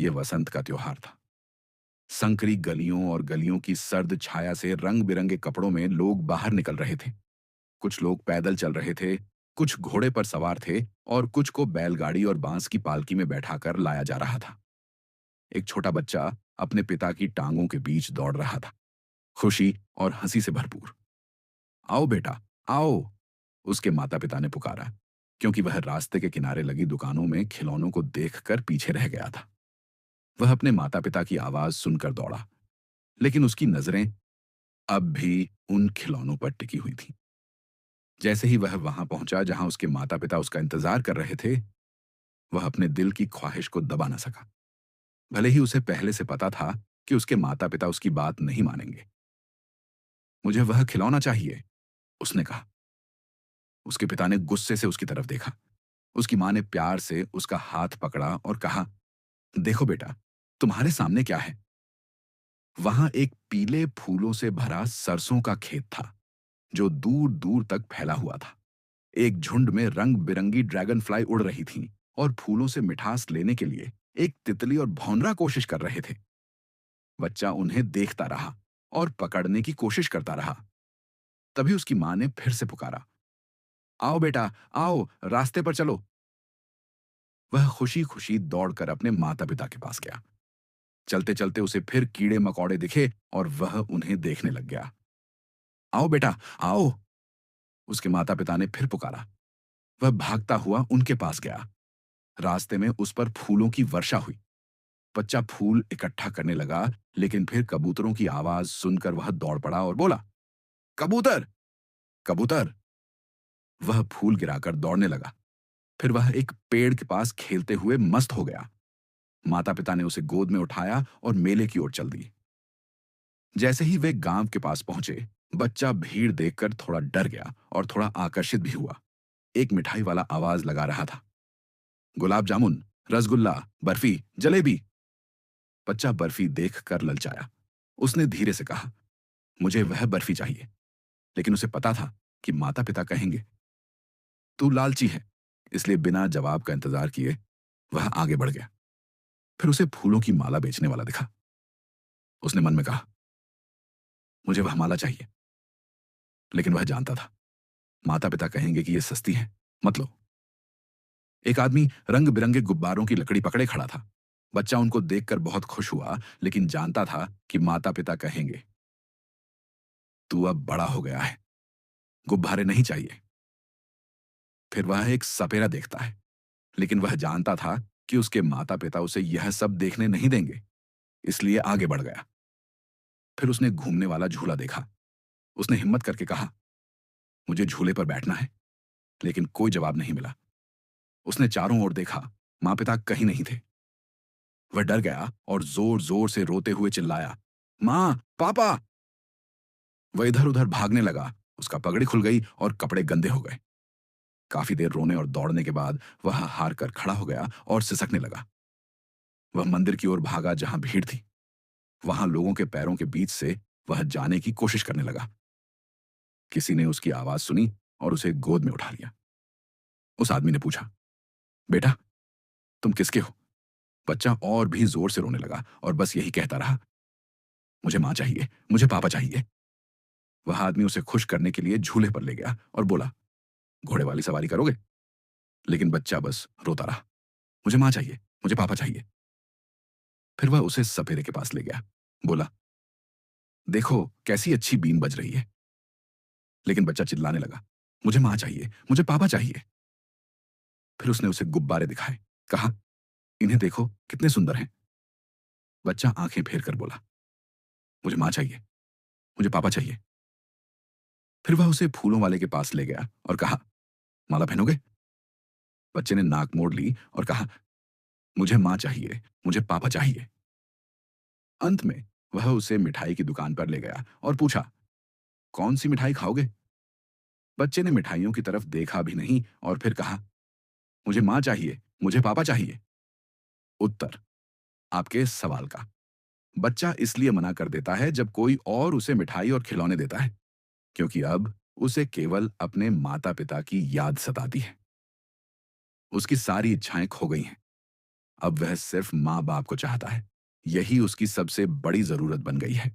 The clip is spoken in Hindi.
ये वसंत का त्योहार था। संकरी गलियों और गलियों की सर्द छाया से रंग बिरंगे कपड़ों में लोग बाहर निकल रहे थे। कुछ लोग पैदल चल रहे थे, कुछ घोड़े पर सवार थे और कुछ को बैलगाड़ी और बांस की पालकी में बैठाकर लाया जा रहा था। एक छोटा बच्चा अपने पिता की टांगों के बीच दौड़ रहा था, खुशी और हंसी से भरपूर। आओ बेटा, आओ, उसके माता पिता ने पुकारा, क्योंकि वह रास्ते के किनारे लगी दुकानों में खिलौनों को देखकर पीछे रह गया था। वह अपने माता पिता की आवाज सुनकर दौड़ा, लेकिन उसकी नजरें अब भी उन खिलौनों पर टिकी हुई थीं। जैसे ही वह वहां पहुंचा जहां उसके माता पिता उसका इंतजार कर रहे थे, वह अपने दिल की ख्वाहिश को दबा न सका। भले ही उसे पहले से पता था कि उसके माता पिता उसकी बात नहीं मानेंगे। मुझे वह खिलौना चाहिए, उसने कहा। उसके पिता ने गुस्से से उसकी तरफ देखा। उसकी मां ने प्यार से उसका हाथ पकड़ा और कहा, देखो बेटा, तुम्हारे सामने क्या है? वहां एक पीले फूलों से भरा सरसों का खेत था, जो दूर दूर तक फैला हुआ था। एक झुंड में रंग बिरंगी ड्रैगन फ्लाई उड़ रही थीं और फूलों से मिठास लेने के लिए एक तितली और भौंरा कोशिश कर रहे थे। बच्चा उन्हें देखता रहा और पकड़ने की कोशिश करता रहा। तभी उसकी मां ने फिर से पुकारा, आओ बेटा, आओ, रास्ते पर चलो। वह खुशी खुशी दौड़कर अपने माता पिता के पास गया। चलते चलते उसे फिर कीड़े मकौड़े दिखे और वह उन्हें देखने लग गया। आओ बेटा, आओ, उसके माता पिता ने फिर पुकारा। वह भागता हुआ उनके पास गया। रास्ते में उस पर फूलों की वर्षा हुई। बच्चा फूल इकट्ठा करने लगा, लेकिन फिर कबूतरों की आवाज सुनकर वह दौड़ पड़ा और बोला, कबूतर, कबूतर। वह फूल गिराकर दौड़ने लगा। फिर वह एक पेड़ के पास खेलते हुए मस्त हो गया। माता पिता ने उसे गोद में उठाया और मेले की ओर चल दी। जैसे ही वे गांव के पास पहुंचे, बच्चा भीड़ देखकर थोड़ा डर गया और थोड़ा आकर्षित भी हुआ। एक मिठाई वाला आवाज लगा रहा था, गुलाब जामुन, रसगुल्ला, बर्फी, जलेबी। बच्चा बर्फी देखकर ललचाया। उसने धीरे से कहा, मुझे वह बर्फी चाहिए। लेकिन उसे पता था कि माता पिता कहेंगे, तू लालची है। इसलिए बिना जवाब का इंतजार किए वह आगे बढ़ गया। फिर उसे फूलों की माला बेचने वाला दिखा। उसने मन में कहा, मुझे वह माला चाहिए। लेकिन वह जानता था माता पिता कहेंगे कि यह सस्ती है, मत लो। एक आदमी रंग बिरंगे गुब्बारों की लकड़ी पकड़े खड़ा था। बच्चा उनको देखकर बहुत खुश हुआ, लेकिन जानता था कि माता पिता कहेंगे, तू अब बड़ा हो गया है, गुब्बारे नहीं चाहिए। फिर वह एक सपेरा देखता है, लेकिन वह जानता था कि उसके माता पिता उसे यह सब देखने नहीं देंगे, इसलिए आगे बढ़ गया। फिर उसने घूमने वाला झूला देखा। उसने हिम्मत करके कहा, मुझे झूले पर बैठना है। लेकिन कोई जवाब नहीं मिला। उसने चारों ओर देखा, माँ पिता कहीं नहीं थे। वह डर गया और जोर जोर से रोते हुए चिल्लाया, माँ, पापा। वह इधर उधर भागने लगा। उसका पगड़ी खुल गई और कपड़े गंदे हो गए। काफी देर रोने और दौड़ने के बाद वह हार कर खड़ा हो गया और सिसकने लगा। वह मंदिर की ओर भागा जहां भीड़ थी। वहां लोगों के पैरों के बीच से वह जाने की कोशिश करने लगा। किसी ने उसकी आवाज सुनी और उसे गोद में उठा लिया। उस आदमी ने पूछा, बेटा, तुम किसके हो? बच्चा और भी जोर से रोने लगा और बस यही कहता रहा, मुझे मां चाहिए, मुझे पापा चाहिए। वह आदमी उसे खुश करने के लिए झूले पर ले गया और बोला, घोड़े वाली सवारी करोगे? लेकिन बच्चा बस रोता रहा, मुझे मां चाहिए, मुझे पापा चाहिए। फिर वह उसे सपेरे के पास ले गया, बोला, देखो कैसी अच्छी बीन बज रही है। लेकिन बच्चा चिल्लाने लगा, मुझे मां चाहिए, मुझे पापा चाहिए। फिर उसने उसे गुब्बारे दिखाए, कहा, इन्हें देखो कितने सुंदर हैं। बच्चा आंखें फेर कर बोला, मुझे मां चाहिए, मुझे पापा चाहिए। फिर वह उसे फूलों वाले के पास ले गया और कहा, माला पहनोगे? बच्चे ने नाक मोड़ ली और कहा, मुझे मां चाहिए, मुझे पापा चाहिए। अंत में वह उसे मिठाई की दुकान पर ले गया और पूछा, कौन सी मिठाई खाओगे? बच्चे ने मिठाइयों की तरफ देखा भी नहीं और फिर कहा, मुझे मां चाहिए, मुझे पापा चाहिए। उत्तर आपके सवाल का, बच्चा इसलिए मना कर देता है जब कोई और उसे मिठाई और खिलौने देता है, क्योंकि अब उसे केवल अपने माता पिता की याद सताती है। उसकी सारी इच्छाएं खो गई हैं। अब वह सिर्फ माँ बाप को चाहता है। यही उसकी सबसे बड़ी जरूरत बन गई है।